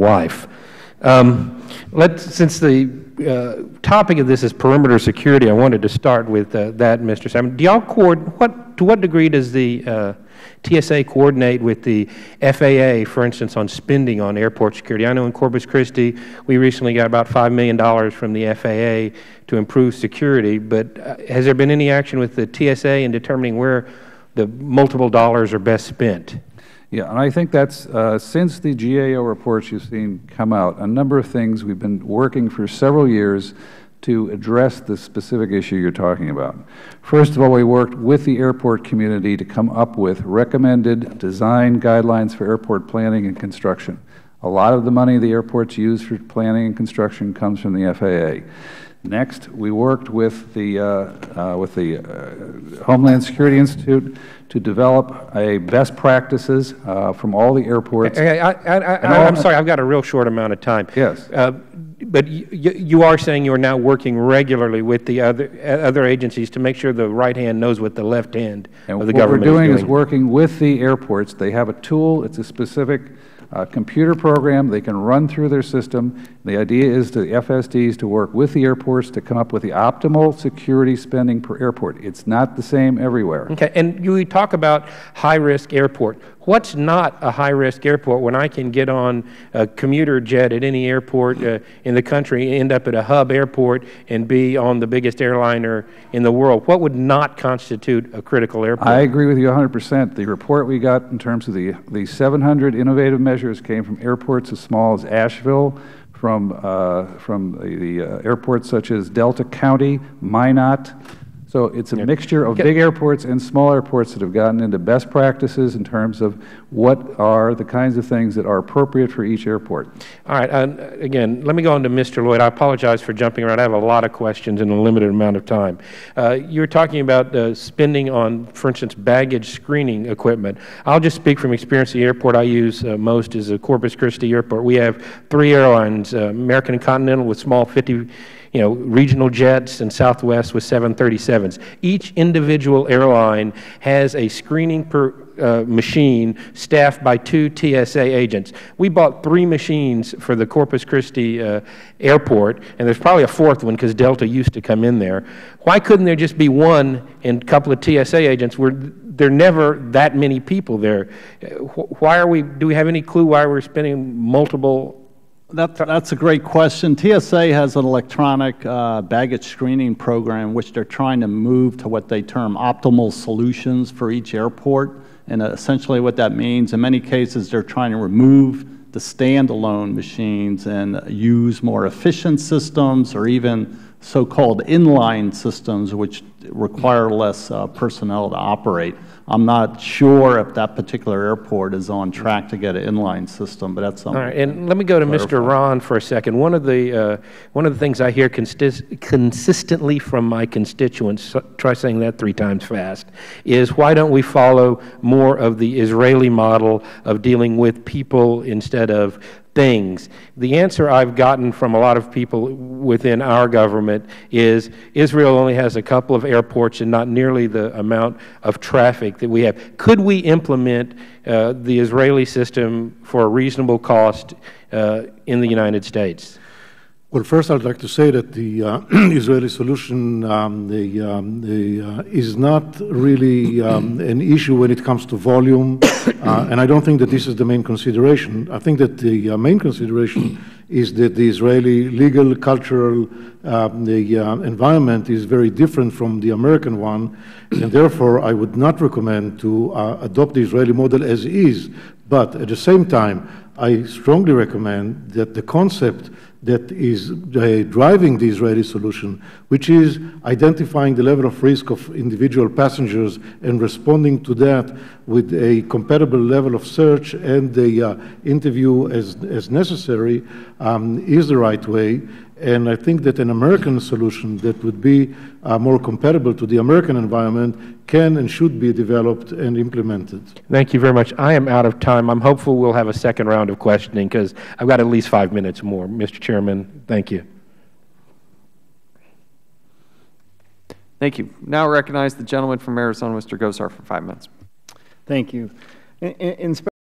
wife. Since the topic of this is perimeter security, I wanted to start with that, Mr. Simon. Do y'all to what degree does the TSA coordinate with the FAA, for instance, on spending on airport security? I know in Corpus Christi, we recently got about $5 million from the FAA to improve security, but has there been any action with the TSA in determining where the multiple dollars are best spent? Yeah, and I think that's, since the GAO reports you've seen come out, a number of things we've been working for several years to address the specific issue you're talking about. First of all, we worked with the airport community to come up with recommended design guidelines for airport planning and construction. A lot of the money the airports use for planning and construction comes from the FAA. Next, we worked with the Homeland Security Institute to develop a best practices from all the airports. I'm sorry, I've got a real short amount of time. Yes. But you are saying you are now working regularly with the other agencies to make sure the right hand knows what the left hand of the government is doing. What we're doing is working with the airports. They have a tool. It's a specific computer program they can run through their system. The idea is to the FSDs to work with the airports to come up with the optimal security spending per airport. It's not the same everywhere. Okay, and you talk about high-risk airport. What's not a high-risk airport when I can get on a commuter jet at any airport in the country, end up at a hub airport, and be on the biggest airliner in the world? What would not constitute a critical airport? I agree with you 100%. The report we got in terms of the 700 innovative measures came from airports as small as Asheville, from the airports such as Delta County, Minot. So it's a mixture of big airports and small airports that have gotten into best practices in terms of what are the kinds of things that are appropriate for each airport. All right. Again, let me go on to Mr. Lloyd. I apologize for jumping around. I have a lot of questions in a limited amount of time. You were talking about spending on, for instance, baggage screening equipment. I'll just speak from experience. The airport I use most is the Corpus Christi Airport. We have 3 airlines, American and Continental with small 50 regional jets, and Southwest with 737s. Each individual airline has a screening machine staffed by 2 TSA agents. We bought 3 machines for the Corpus Christi airport, and there's probably a 4th one because Delta used to come in there. Why couldn't there just be 1 and a couple of TSA agents? There are never that many people there. Do we have any clue why we're spending multiple? That's a great question. TSA has an electronic baggage screening program which they're trying to move to what they term optimal solutions for each airport. And essentially what that means, in many cases, they're trying to remove the standalone machines and use more efficient systems or even so-called inline systems which require less personnel to operate. I'm not sure if that particular airport is on track to get an inline system, but that's something. All right, and let me go to Mr. Ron for a second. One of the things I hear consistently from my constituents, try saying that 3 times fast, is why don't we follow more of the Israeli model of dealing with people instead of things? The answer I've gotten from a lot of people within our government is Israel only has a couple of airports and not nearly the amount of traffic that we have. Could we implement the Israeli system for a reasonable cost in the United States? Well, first I'd like to say that the Israeli solution is not really an issue when it comes to volume, and I don't think that this is the main consideration. I think that the main consideration is that the Israeli legal, cultural environment is very different from the American one, and therefore I would not recommend to adopt the Israeli model as is. But at the same time, I strongly recommend that the concept that is driving the Israeli solution, which is identifying the level of risk of individual passengers and responding to that with a compatible level of search and the interview as necessary, is the right way. And I think that an American solution that would be more compatible to the American environment can and should be developed and implemented. Thank you very much. I am out of time. I'm hopeful we'll have a second round of questioning because I've got at least 5 minutes more. Mr. Chairman, thank you. Thank you. Now I recognize the gentleman from Arizona, Mr. Gosar, for 5 minutes. Thank you.